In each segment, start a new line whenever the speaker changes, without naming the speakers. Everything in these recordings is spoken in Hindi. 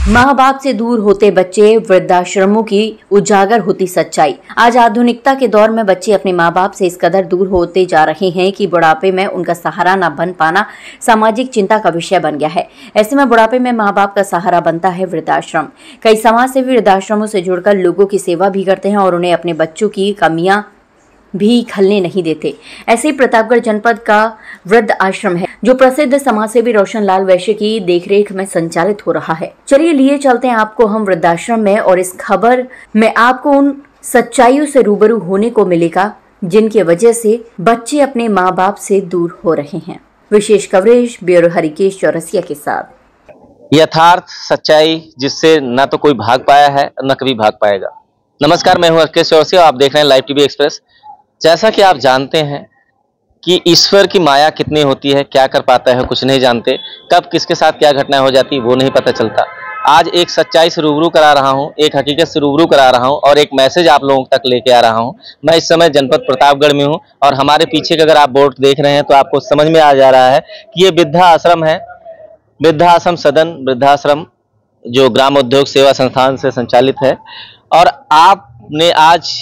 माँ बाप से दूर होते बच्चे, वृद्धाश्रमों की उजागर होती सच्चाई। आज आधुनिकता के दौर में बच्चे अपने माँ बाप से इस कदर दूर होते जा रहे हैं कि बुढ़ापे में उनका सहारा न बन पाना सामाजिक चिंता का विषय बन गया है। ऐसे में बुढ़ापे में माँ बाप का सहारा बनता है वृद्धाश्रम। कई समाज सेवी वृद्धाश्रमों से जुड़कर लोगों की सेवा भी करते हैं और उन्हें अपने बच्चों की कमियां भी खलने नहीं देते। ऐसे ही प्रतापगढ़ जनपद का वृद्ध आश्रम है जो प्रसिद्ध समाजसेवी रोशन लाल वैश्य की देखरेख में संचालित हो रहा है। चलिए लिए चलते हैं आपको हम वृद्धाश्रम में, और इस खबर में आपको उन सच्चाइयों से रूबरू होने को मिलेगा जिनकी वजह से बच्चे अपने माँ बाप से दूर हो रहे हैं। विशेष कवरेज ब्यूरो हरिकेश चौरसिया के साथ।
यथार्थ सच्चाई जिससे न तो कोई भाग पाया है न कभी भाग पाएगा। नमस्कार, मैं हूं हरिकेश चौरसिया, आप देख रहे हैं लाइव टीवी एक्सप्रेस। जैसा कि आप जानते हैं कि ईश्वर की माया कितनी होती है, क्या कर पाता है कुछ नहीं जानते, कब किसके साथ क्या घटना हो जाती वो नहीं पता चलता। आज एक सच्चाई से रूबरू करा रहा हूं, एक हकीकत से रूबरू करा रहा हूं और एक मैसेज आप लोगों तक लेके आ रहा हूं। मैं इस समय जनपद प्रतापगढ़ में हूं और हमारे पीछे का अगर आप बोर्ड देख रहे हैं तो आपको समझ में आ जा रहा है कि ये वृद्धाश्रम है। वृद्धाश्रम सदन वृद्धाश्रम जो ग्राम उद्योग सेवा संस्थान से संचालित है, और आपने आज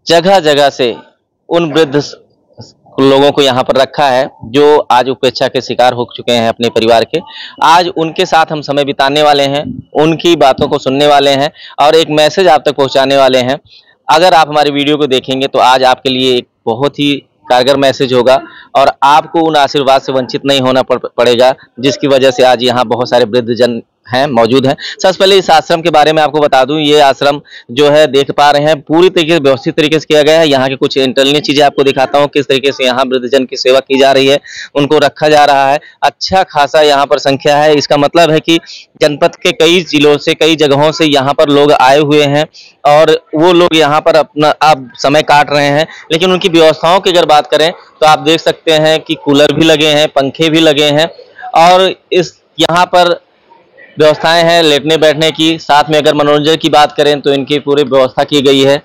जगह जगह से उन वृद्ध लोगों को यहाँ पर रखा है जो आज उपेक्षा के शिकार हो चुके हैं अपने परिवार के। आज उनके साथ हम समय बिताने वाले हैं, उनकी बातों को सुनने वाले हैं और एक मैसेज आप तक पहुँचाने वाले हैं। अगर आप हमारी वीडियो को देखेंगे तो आज आपके लिए एक बहुत ही कारगर मैसेज होगा और आपको उन आशीर्वाद से वंचित नहीं होना पड़ेगा जिसकी वजह से आज यहाँ बहुत सारे वृद्ध जन हैं मौजूद हैं। सबसे पहले इस आश्रम के बारे में आपको बता दूं, ये आश्रम जो है देख पा रहे हैं पूरी तरीके से व्यवस्थित तरीके से किया गया है। यहाँ के कुछ इंटरनल चीजें आपको दिखाता हूँ, किस तरीके से यहाँ वृद्धजन की सेवा की जा रही है, उनको रखा जा रहा है। अच्छा खासा यहाँ पर संख्या है। इसका मतलब है कि जनपद के कई जिलों से, कई जगहों से यहाँ पर लोग आए हुए हैं और वो लोग यहाँ पर अपना अब समय काट रहे हैं। लेकिन उनकी व्यवस्थाओं की अगर बात करें तो आप देख सकते हैं कि कूलर भी लगे हैं, पंखे भी लगे हैं और इस यहाँ पर व्यवस्थाएं हैं लेटने बैठने की। साथ में अगर मनोरंजन की बात करें तो इनकी पूरी व्यवस्था की गई है।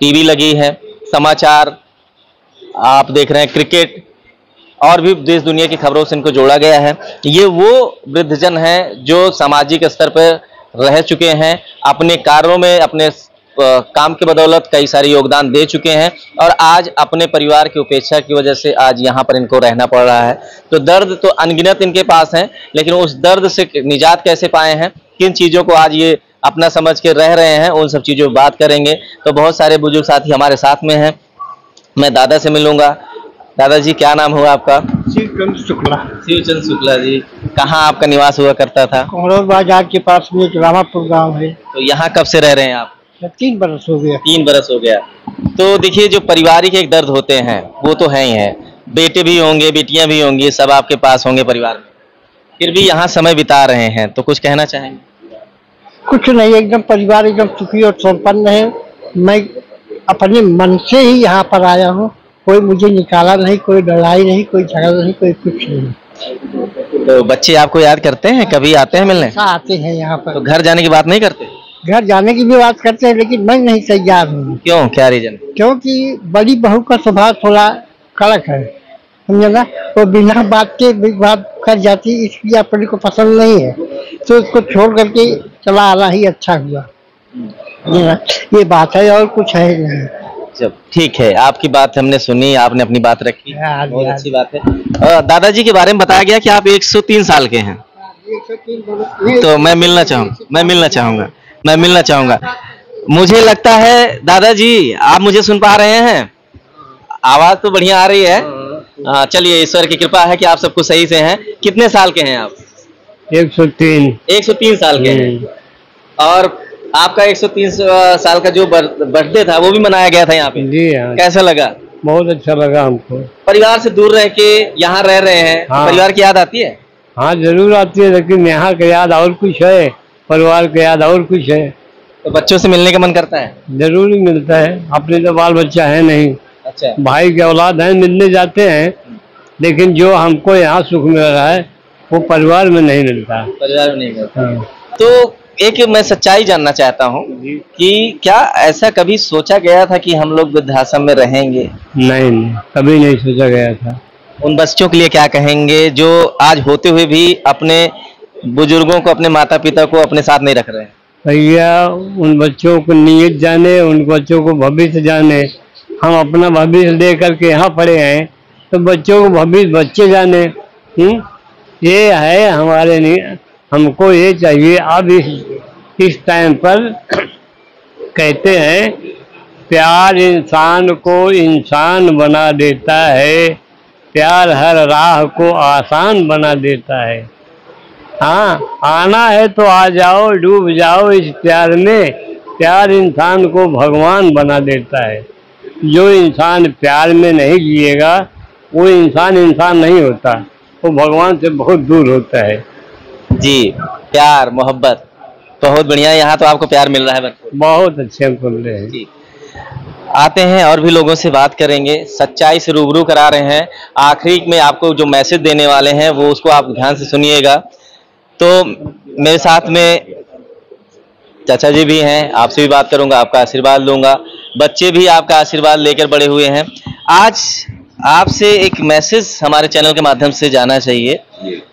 टीवी लगी है, समाचार आप देख रहे हैं, क्रिकेट और भी देश दुनिया की खबरों से इनको जोड़ा गया है। ये वो वृद्धजन हैं जो सामाजिक स्तर पर रह चुके हैं, अपने कार्यों में अपने काम के बदौलत कई सारे योगदान दे चुके हैं और आज अपने परिवार की उपेक्षा की वजह से आज यहाँ पर इनको रहना पड़ रहा है। तो दर्द तो अनगिनत इनके पास है, लेकिन उस दर्द से निजात कैसे पाए हैं, किन चीज़ों को आज ये अपना समझ के रह रहे हैं, उन सब चीज़ों पर बात करेंगे। तो बहुत सारे बुजुर्ग साथी हमारे साथ में हैं। मैं दादा से मिलूंगा। दादाजी, क्या नाम हुआ आपका?
शिवचंद शुक्ला।
शिवचंद शुक्ला जी, कहाँ आपका निवास हुआ करता था?
कमरोर बाजार के पास में एक रामापुर गाँव है।
तो यहाँ कब से रह रहे हैं आप?
3 बरस हो गया।
3 बरस हो गया। तो देखिए, जो पारिवारिक एक दर्द होते हैं वो तो है ही है। बेटे भी होंगे, बेटियां भी होंगी, सब आपके पास होंगे परिवार में, फिर भी यहाँ समय बिता रहे हैं, तो कुछ कहना चाहेंगे?
कुछ नहीं, एकदम परिवार एकदम सुखी और संपन्न है। मैं अपने मन से ही यहाँ पर आया हूँ, कोई मुझे निकाला नहीं, कोई लड़ाई नहीं, कोई झगड़ा नहीं, कोई कुछ नहीं।
तो बच्चे आपको याद करते हैं? कभी आते हैं मिलने?
आते हैं यहाँ पर।
तो घर जाने की बात नहीं करते?
घर जाने की भी बात करते हैं, लेकिन मैं नहीं तैयार हूँ।
क्यों, क्या रीजन?
क्योंकि बड़ी बहू का स्वभाव थोड़ा कड़क है, समझे ना, वो बिना बात के बात कर जाती, इसलिए अपने को पसंद नहीं है, तो उसको छोड़ करके चला आना ही अच्छा हुआ। ये बात है और कुछ है नहीं।
जब ठीक है, आपकी बात हमने सुनी, आपने अपनी बात रखी, बहुत अच्छी बात है। दादाजी के बारे में बताया गया कि आप 103 साल के हैं।
103।
तो मैं मिलना चाहूंगा। मुझे लगता है दादाजी आप मुझे सुन पा रहे हैं, आवाज तो बढ़िया आ रही है। चलिए, ईश्वर की कृपा है कि आप सब कुछ सही से हैं। कितने साल के हैं आप? 103 साल के हैं। और आपका 103 साल का जो बर्थडे था वो भी मनाया गया था यहाँ पे?
जी हाँ।
कैसा लगा?
बहुत अच्छा लगा हमको।
परिवार से दूर रह के यहाँ रह रहे हैं। हाँ। परिवार की याद आती है?
हाँ जरूर आती है, लेकिन यहाँ की याद और कुछ है, परिवार की याद और कुछ है।
तो बच्चों से मिलने का मन करता है?
जरूर ही मिलता है, अपने तो बाल बच्चा है नहीं।
अच्छा।
भाई के औलाद है, मिलने जाते हैं, लेकिन जो हमको यहाँ सुख मिल रहा है वो परिवार में नहीं मिलता।
परिवार में नहीं मिलता। हाँ। तो एक मैं सच्चाई जानना चाहता हूँ कि क्या ऐसा कभी सोचा गया था कि हम लोग वृद्धाश्रम में रहेंगे?
नहीं, कभी नहीं सोचा गया था।
उन बच्चों के लिए क्या कहेंगे जो आज होते हुए भी अपने बुजुर्गों को, अपने माता पिता को अपने साथ नहीं रख रहे हैं?
भैया उन बच्चों को नीयत जाने, उन बच्चों को भविष्य जाने। हम अपना भविष्य लेकर के यहाँ पड़े हैं तो बच्चों को भविष्य बच्चे जाने। ये है हमारे लिए, हमको ये चाहिए। अब इस टाइम पर कहते हैं प्यार इंसान को इंसान बना देता है, प्यार हर राह को आसान बना देता है। हाँ, आना है तो आ जाओ, डूब जाओ इस प्यार में, प्यार इंसान को भगवान बना देता है। जो इंसान प्यार में नहीं जिएगा वो इंसान नहीं होता, वो भगवान से बहुत दूर होता है।
जी, प्यार मोहब्बत बहुत बढ़िया। यहाँ तो आपको प्यार मिल रहा है?
बहुत अच्छे मिल रहे हैं
जी। आते हैं और भी लोगों से बात करेंगे, सच्चाई से रूबरू करा रहे हैं। आखिरी में आपको जो मैसेज देने वाले हैं वो उसको आप ध्यान से सुनिएगा। तो मेरे साथ में चाचा जी भी हैं, आपसे भी बात करूंगा, आपका आशीर्वाद लूंगा। बच्चे भी आपका आशीर्वाद लेकर बड़े हुए हैं। आज आपसे एक मैसेज हमारे चैनल के माध्यम से जाना चाहिए।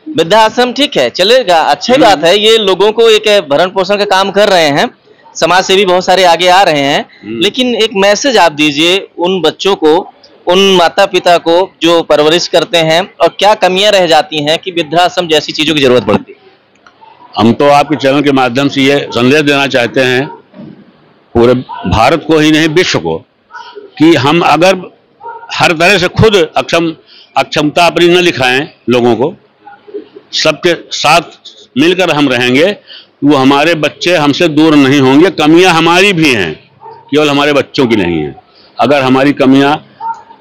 वृद्धाश्रम ठीक है, चलेगा, अच्छी बात है, ये लोगों को एक भरण पोषण का काम कर रहे हैं, समाज से भी बहुत सारे आगे आ रहे हैं, लेकिन एक मैसेज आप दीजिए उन बच्चों को, उन माता पिता को जो परवरिश करते हैं, और क्या कमियां रह जाती हैं कि वृद्धाश्रम जैसी चीजों की जरूरत पड़ती है।
हम तो आपके चैनल के माध्यम से ये संदेश देना चाहते हैं पूरे भारत को ही नहीं, विश्व को, कि हम अगर हर तरह से खुद अक्षमता अपनी न दिखाएं, लोगों को सबके साथ मिलकर हम रहेंगे, वो हमारे बच्चे हमसे दूर नहीं होंगे। कमियां हमारी भी हैं, केवल हमारे बच्चों की नहीं है। अगर हमारी कमियां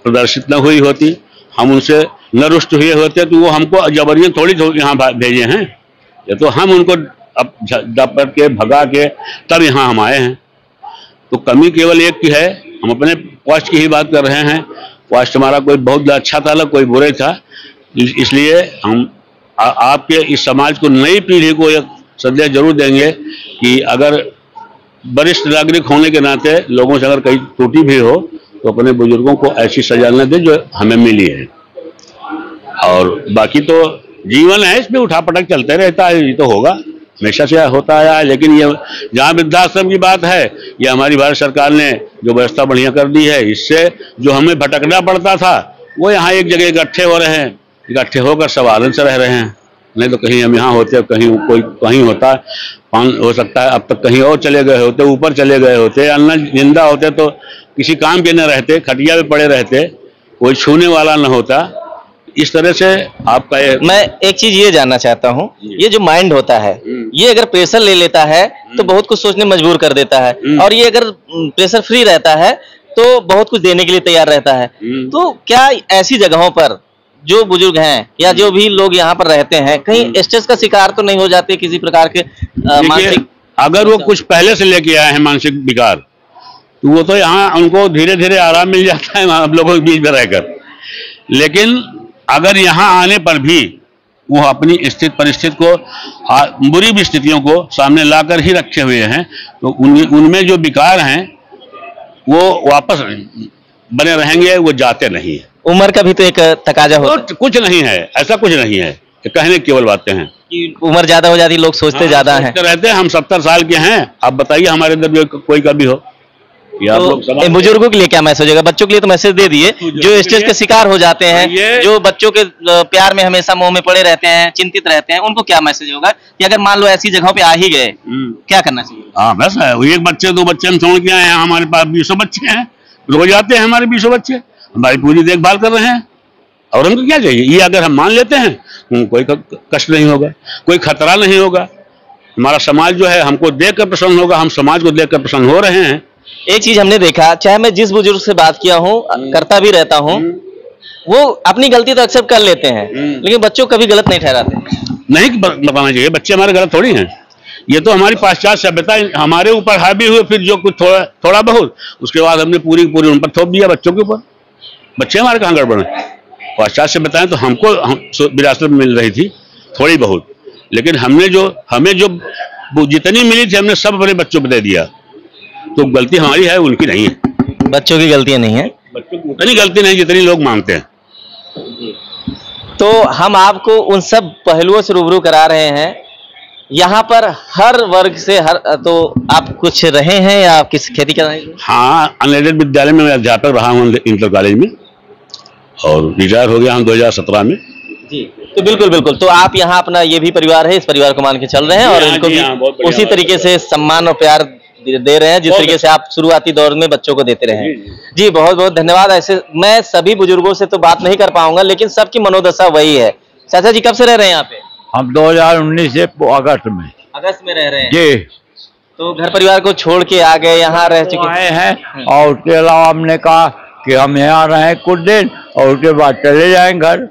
प्रदर्शित न हुई होती, हम उनसे न रुष्ट हुए होते, तो वो हमको जबरियत थोड़ी यहाँ भेजे हैं। ये तो हम उनको दबकर के भगा के तब यहाँ हम आए हैं। तो कमी केवल एक की है, हम अपने पोस्ट की ही बात कर रहे हैं। पोस्ट हमारा कोई बहुत अच्छा था, कोई बुरे था, इसलिए हम आपके इस समाज को, नई पीढ़ी को एक संदेश जरूर देंगे कि अगर वरिष्ठ नागरिक होने के नाते लोगों से अगर कहीं त्रुटि भी हो तो अपने बुजुर्गों को ऐसी सजा न दें जो हमें मिली है। और बाकी तो जीवन है, इसमें उठापटक चलते रहता है, ये तो होगा, हमेशा से होता आया है। लेकिन ये जहाँ वृद्धाश्रम की बात है, ये हमारी भारत सरकार ने जो व्यवस्था बढ़िया कर दी है, इससे जो हमें भटकना पड़ता था वो यहाँ एक जगह इकट्ठे हो रहे हैं, इकट्ठे होकर सब आनंद से रह रहे हैं। नहीं तो कहीं हम यहाँ होते, कहीं कोई कहीं होता, हो सकता है अब तक कहीं और चले गए होते, ऊपर चले गए होते, अन्न जिंदा होते तो किसी काम के न रहते, खटिया में पड़े रहते, कोई छूने वाला न होता। इस तरह से आपका
मैं एक चीज ये जानना चाहता हूँ, ये जो माइंड होता है, ये अगर प्रेशर ले लेता है तो बहुत कुछ सोचने मजबूर कर देता है, और ये अगर प्रेशर फ्री रहता है तो बहुत कुछ देने के लिए तैयार रहता है। तो क्या ऐसी जगहों पर जो बुजुर्ग हैं या जो भी लोग यहाँ पर रहते हैं, कहीं स्ट्रेस का शिकार तो नहीं हो जाते किसी प्रकार के मानसिक?
अगर वो कुछ पहले से लेके आए हैं मानसिक विकार, तो वो तो यहाँ उनको धीरे धीरे आराम मिल जाता है हम लोगों के बीच में रहकर। लेकिन अगर यहाँ आने पर भी वो अपनी स्थिति परिस्थिति को, बुरी भी स्थितियों को सामने लाकर ही रखे हुए हैं, तो उनमें जो विकार हैं वो वापस बने रहेंगे, वो जाते नहीं है।
उम्र का भी तो एक तकाजा होता है।
कुछ नहीं है, ऐसा कुछ नहीं है, कहने केवल बातें हैं
कि उम्र ज्यादा हो जाती, लोग सोचते ज्यादा हैं,
रहते हैं। हम 70 साल के हैं, आप बताइए हमारे अंदर कोई कभी हो?
तो बुजुर्गों के लिए क्या मैसेज होगा? बच्चों के लिए तो मैसेज दे दिए, जो स्ट्रेस के शिकार हो जाते हैं, जो बच्चों के प्यार में हमेशा मोह में पड़े रहते हैं, चिंतित रहते हैं, उनको क्या मैसेज होगा कि अगर मान लो ऐसी जगहों पे आ ही गए, क्या करना चाहिए?
हाँ, बस एक बच्चे 2 बच्चे हम छोड़ के आए हैं, हमारे पास 20 बच्चे हैं, रोज आते हैं हमारे 20 बच्चे, हमारी पूरी देखभाल कर रहे हैं, और हमको क्या चाहिए? ये अगर हम मान लेते हैं, कोई कष्ट नहीं होगा, कोई खतरा नहीं होगा, हमारा समाज जो है हमको देख कर प्रसन्न होगा, हम समाज को देख कर प्रसन्न हो रहे हैं।
एक चीज हमने देखा, चाहे मैं जिस बुजुर्ग से बात किया हूँ, करता भी रहता हूँ, वो अपनी गलती तो एक्सेप्ट कर लेते हैं, लेकिन बच्चों को कभी गलत नहीं ठहराते।
नहीं बताना चाहिए, बच्चे हमारे गलत थोड़ी हैं। ये तो हमारी पाश्चात्य सभ्यता हमारे ऊपर हावी हुए, फिर जो कुछ थोड़ा बहुत, उसके बाद हमने पूरी उन पर थोप दिया बच्चों के ऊपर। बच्चे हमारे कहाँ गड़बड़ है? पाश्चात्य सभ्यताएं तो हमको विरासत में मिल रही थी थोड़ी बहुत, लेकिन हमें जो जितनी मिली थी हमने सब अपने बच्चों पर दे दिया। तो गलती हमारी है, उनकी नहीं है।
बच्चों की गलतियां नहीं है,
बच्चों की उतनी गलती नहीं जितनी लोग मानते हैं।
तो हम आपको उन सब पहलुओं से रूबरू करा रहे हैं यहाँ पर हर वर्ग से तो आप कुछ रहे हैं या आप किस खेती कर रहे हैं?
हाँ, अनएडेड विद्यालय में मैं अध्यापक रहा हूँ इंटर कॉलेज में, और रिटायर हो गया हम 2017 में।
जी, तो बिल्कुल बिल्कुल। तो आप यहाँ अपना ये भी परिवार है, इस परिवार को मान के चल रहे हैं और इनको भी उसी तरीके से सम्मान और प्यार दे रहे हैं जिस तरीके से आप शुरुआती दौर में बच्चों को देते रहे हैं। जी, बहुत बहुत धन्यवाद। ऐसे मैं सभी बुजुर्गों से तो बात नहीं कर पाऊंगा, लेकिन सबकी मनोदशा वही है। चाचा जी कब से रह रहे हैं यहाँ पे?
हम 2019 से अगस्त में
रह रहे हैं
जी।
तो घर परिवार को छोड़ के आ गए, यहाँ रह चुके
आए हैं, और उसके अलावा हमने कहा कि हम यहाँ रहे कुछ दिन और उसके बाद चले जाएं घर।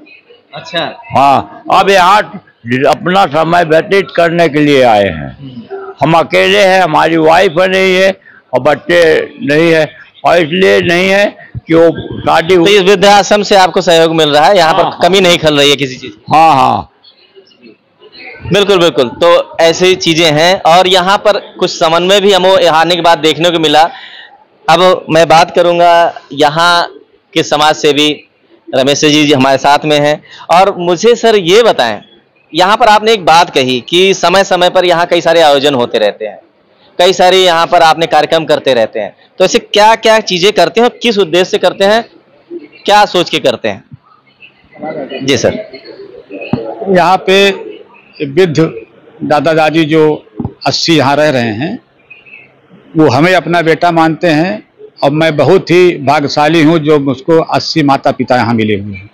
अच्छा।
हाँ, अब यहाँ अपना समय व्यतीत करने के लिए आए हैं। हम अकेले हैं, हमारी वाइफ नहीं है और बच्चे नहीं है, और इसलिए नहीं है कि वो शादी।
तो इस वृद्धाश्रम से आपको सहयोग मिल रहा है, यहाँ पर कमी नहीं खल रही है किसी चीज?
हाँ हाँ,
बिल्कुल बिल्कुल। तो ऐसी चीजें हैं और यहाँ पर कुछ समन्वय भी हमें यहाँ आने के बाद देखने को मिला। अब मैं बात करूंगा यहाँ के समाज सेवी रमेश जी हमारे साथ में हैं, और मुझे सर ये बताएं, यहाँ पर आपने एक बात कही कि समय समय पर यहाँ कई सारे आयोजन होते रहते हैं, कई सारे यहाँ पर आपने कार्यक्रम करते रहते हैं, तो ऐसे क्या क्या चीजें करते हैं, किस उद्देश्य से करते हैं, क्या सोच के करते हैं? जी सर।
यहाँ पे वृद्ध दादा दादी जो 80 यहाँ रह रहे हैं, वो हमें अपना बेटा मानते हैं, और मैं बहुत ही भाग्यशाली हूँ जो मुझको 80 माता पिता यहाँ मिले हुए हैं।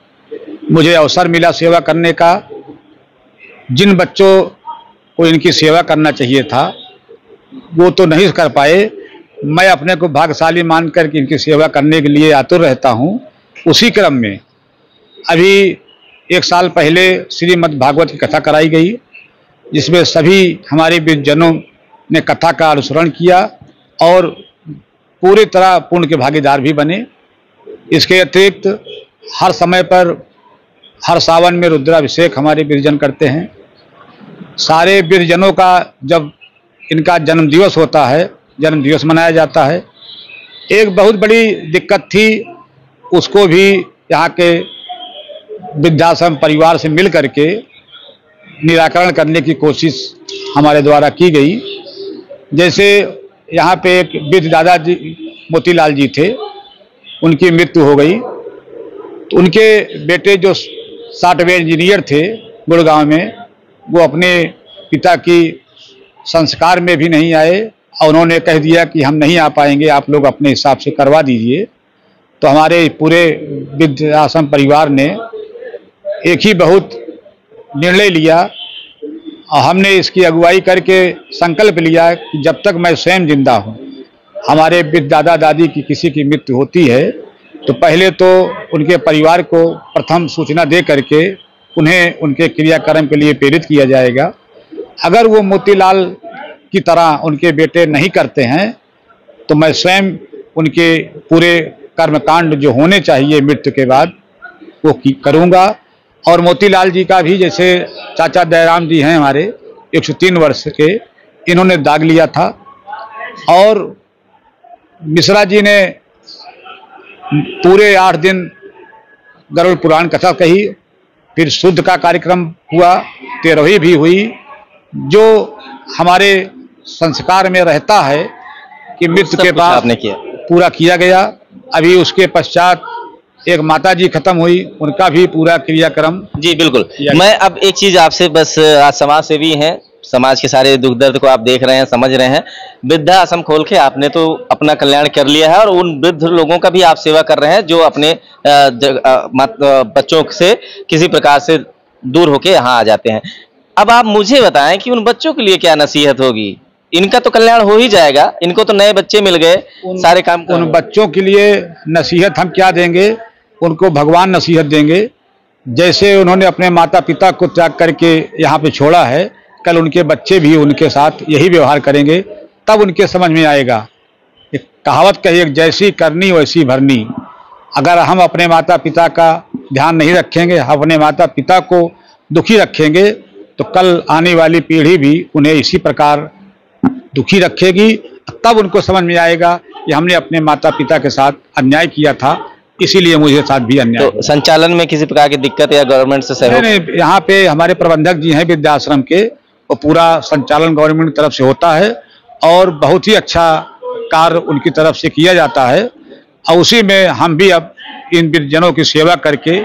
मुझे अवसर मिला सेवा करने का। जिन बच्चों को इनकी सेवा करना चाहिए था वो तो नहीं कर पाए, मैं अपने को भाग्यशाली मानकर के इनकी सेवा करने के लिए आतुर रहता हूँ। उसी क्रम में अभी 1 साल पहले श्रीमद् भागवत की कथा कराई गई, जिसमें सभी हमारे वृद्धजनों ने कथा का अनुसरण किया और पूरी तरह पुण्य के भागीदार भी बने। इसके अतिरिक्त हर समय पर हर सावन में रुद्राभिषेक हमारे वृद्धजन करते हैं। सारे वृद्धजनों का जब इनका जन्म दिवस होता है, जन्म दिवस मनाया जाता है। एक बहुत बड़ी दिक्कत थी, उसको भी यहाँ के वृद्धाश्रम परिवार से मिल करके निराकरण करने की कोशिश हमारे द्वारा की गई। जैसे यहाँ पे एक वृद्ध दादाजी मोतीलाल जी थे, उनकी मृत्यु हो गई, तो उनके बेटे जो सॉफ्टवेयर इंजीनियर थे गुड़गांव में, वो अपने पिता की संस्कार में भी नहीं आए और उन्होंने कह दिया कि हम नहीं आ पाएंगे, आप लोग अपने हिसाब से करवा दीजिए। तो हमारे पूरे वृद्धाश्रम परिवार ने एक ही बहुत निर्णय लिया और हमने इसकी अगुवाई करके संकल्प लिया कि जब तक मैं स्वयं जिंदा हूँ, हमारे वृद्ध दादा दादी की किसी की मृत्यु होती है तो पहले तो उनके परिवार को प्रथम सूचना दे करके उन्हें उनके क्रियाक्रम के लिए प्रेरित किया जाएगा। अगर वो मोतीलाल की तरह उनके बेटे नहीं करते हैं तो मैं स्वयं उनके पूरे कर्मकांड जो होने चाहिए मृत्यु के बाद वो करूँगा। और मोतीलाल जी का भी, जैसे चाचा दयाराम जी हैं हमारे 103 वर्ष के, इन्होंने दाग लिया था, और मिश्रा जी ने पूरे 8 दिन गरुड़ पुराण कथा कही, फिर शुद्ध का कार्यक्रम हुआ, 13वीं भी हुई, जो हमारे संस्कार में रहता है कि मृत्यु के बाद
आपने किया,
पूरा किया गया। अभी उसके पश्चात एक माता जी खत्म हुई, उनका भी पूरा क्रियाक्रम।
जी बिल्कुल। मैं अब एक चीज आपसे, बस आज समाज सेवी हैं, समाज के सारे दुख दर्द को आप देख रहे हैं, समझ रहे हैं, वृद्धाश्रम खोल के आपने तो अपना कल्याण कर लिया है और उन वृद्ध लोगों का भी आप सेवा कर रहे हैं जो अपने बच्चों से किसी प्रकार से दूर होके यहाँ आ जाते हैं। अब आप मुझे बताएं कि उन बच्चों के लिए क्या नसीहत होगी? इनका तो कल्याण हो ही जाएगा, इनको तो नए बच्चे मिल गए, सारे काम।
उन बच्चों के लिए नसीहत हम क्या देंगे? उनको भगवान नसीहत देंगे। जैसे उन्होंने अपने माता पिता को त्याग करके यहाँ पे छोड़ा है, कल उनके बच्चे भी उनके साथ यही व्यवहार करेंगे, तब उनके समझ में आएगा। एक कहावत कही, एक जैसी करनी वैसी भरनी। अगर हम अपने माता पिता का ध्यान नहीं रखेंगे, अपने माता पिता को दुखी रखेंगे, तो कल आने वाली पीढ़ी भी उन्हें इसी प्रकार दुखी रखेगी। तब उनको समझ में आएगा कि हमने अपने माता पिता के साथ अन्याय किया था, इसीलिए मुझे साथ भी अन्याय।
तो संचालन में किसी प्रकार की दिक्कत या गवर्नमेंट से सहयोग?
नहीं, यहाँ पे हमारे प्रबंधक जी हैं वृद्धाश्रम के, वो पूरा संचालन गवर्नमेंट की तरफ से होता है और बहुत ही अच्छा कार्य उनकी तरफ से किया जाता है और उसी में हम भी अब इन वृद्धजनों की सेवा करके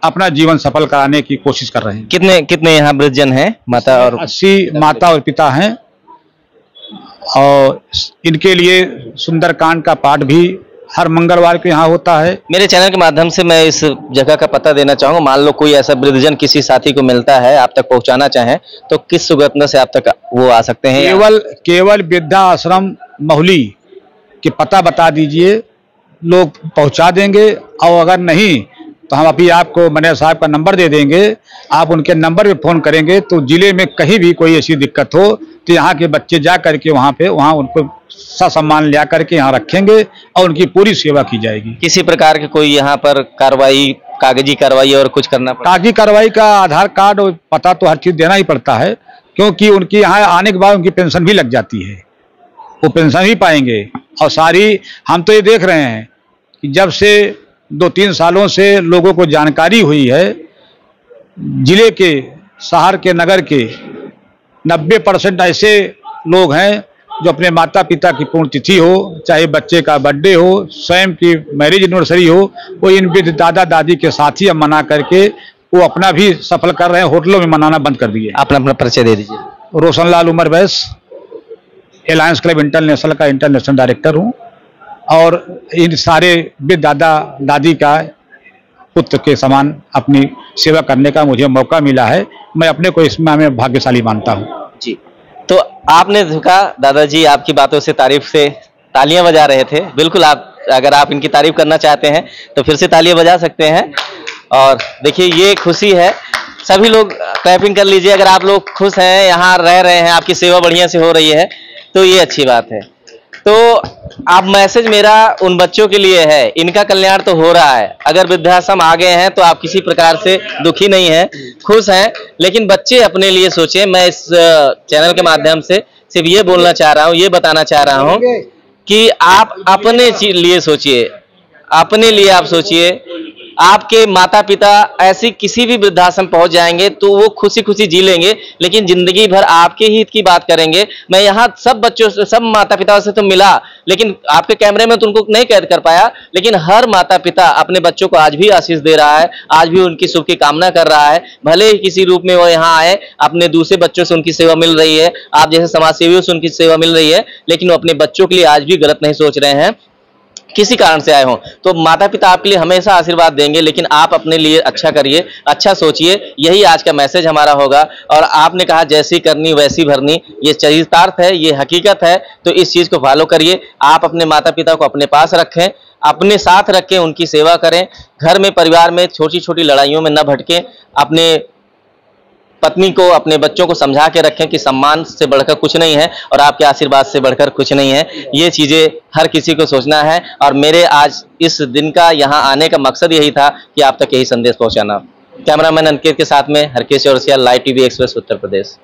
अपना जीवन सफल कराने की कोशिश कर रहे हैं।
कितने कितने यहाँ वृद्धजन हैं, माता और
80 माता और पिता हैं और इनके लिए सुंदरकांड का पाठ भी हर मंगलवार को यहाँ होता है।
मेरे चैनल के माध्यम से मैं इस जगह का पता देना चाहूंगा। मान लो कोई ऐसा वृद्धजन किसी साथी को मिलता है, आप तक पहुंचाना चाहें, तो किस सुगमता से आप तक वो आ सकते हैं?
केवल वृद्धा आश्रम महुली के पता बता दीजिए, लोग पहुंचा देंगे। और अगर नहीं तो हम अभी आपको मैनेजर साहब का नंबर दे देंगे, आप उनके नंबर पे फोन करेंगे तो जिले में कहीं भी कोई ऐसी दिक्कत हो तो यहाँ के बच्चे जा करके वहाँ उनको ससम्मान लिया करके यहाँ रखेंगे और उनकी पूरी सेवा की जाएगी।
किसी प्रकार की कोई यहाँ पर कार्रवाई, कागजी कार्रवाई और कुछ करना पड़ता?
कागजी कार्रवाई का आधार कार्ड और पता तो हर चीज देना ही पड़ता है, क्योंकि उनकी यहाँ आने के बाद उनकी पेंशन भी लग जाती है, वो पेंशन भी पाएंगे। और सारी हम तो ये देख रहे हैं कि जब से 2-3 सालों से लोगों को जानकारी हुई है, जिले के, शहर के, नगर के 90% ऐसे लोग हैं जो अपने माता पिता की पुण्यतिथि हो, चाहे बच्चे का बर्थडे हो, स्वयं की मैरिज एनिवर्सरी हो, वो इन वृद्ध दादा दादी के साथ ही मना करके वो अपना भी सफल कर रहे हैं। होटलों में मनाना बंद कर दिए।
आप अपना परिचय दे दीजिए।
रोशनलाल उमर बैस, एलायंस क्लब इंटरनेशनल का इंटरनेशनल डायरेक्टर हूँ और इन सारे वृद्ध दादा दादी का पुत्र के समान अपनी सेवा करने का मुझे मौका मिला है। मैं अपने को इसमें मैं भाग्यशाली मानता हूँ
जी। तो आपने देखा दादाजी आपकी बातों से तारीफ से तालियां बजा रहे थे। बिल्कुल, आप अगर आप इनकी तारीफ करना चाहते हैं तो फिर से तालियां बजा सकते हैं। और देखिए ये खुशी है, सभी लोग क्लैपिंग कर लीजिए अगर आप लोग खुश हैं, यहाँ रह रहे हैं, आपकी सेवा बढ़िया से हो रही है तो ये अच्छी बात है। तो आप मैसेज मेरा उन बच्चों के लिए है, इनका कल्याण तो हो रहा है। अगर वृद्धाश्रम आ गए हैं तो आप किसी प्रकार से दुखी नहीं हैं, खुश हैं, लेकिन बच्चे अपने लिए सोचें। मैं इस चैनल के माध्यम से सिर्फ ये बोलना चाह रहा हूँ, ये बताना चाह रहा हूँ कि आप अपने लिए सोचिए, अपने लिए आप सोचिए। आपके माता पिता ऐसी किसी भी वृद्धाश्रम पहुंच जाएंगे तो वो खुशी खुशी जी लेंगे, लेकिन जिंदगी भर आपके हित की बात करेंगे। मैं यहाँ सब बच्चों से, सब माता पिता से तो मिला, लेकिन आपके कैमरे में तो उनको नहीं कैद कर पाया, लेकिन हर माता पिता अपने बच्चों को आज भी आशीष दे रहा है, आज भी उनकी सुख की कामना कर रहा है। भले ही किसी रूप में वो यहाँ आए, अपने दूसरे बच्चों से उनकी सेवा मिल रही है, आप जैसे समाज सेवियों से उनकी सेवा मिल रही है, लेकिन वो अपने बच्चों के लिए आज भी गलत नहीं सोच रहे हैं। किसी कारण से आए हों तो माता पिता आपके लिए हमेशा आशीर्वाद देंगे, लेकिन आप अपने लिए अच्छा करिए, अच्छा सोचिए। यही आज का मैसेज हमारा होगा। और आपने कहा जैसी करनी वैसी भरनी, ये चरितार्थ है, ये हकीकत है, तो इस चीज को फॉलो करिए। आप अपने माता पिता को अपने पास रखें, अपने साथ रखें, उनकी सेवा करें। घर में, परिवार में छोटी छोटी लड़ाइयों में न भटकें। अपने पत्नी को, अपने बच्चों को समझा के रखें कि सम्मान से बढ़कर कुछ नहीं है और आपके आशीर्वाद से बढ़कर कुछ नहीं है। ये चीजें हर किसी को सोचना है। और मेरे आज इस दिन का यहाँ आने का मकसद यही था कि आप तक यही संदेश पहुंचाना। कैमरामैन अंकित के साथ में Harkesh Chaurasia, live TV express, Uttar प्रदेश।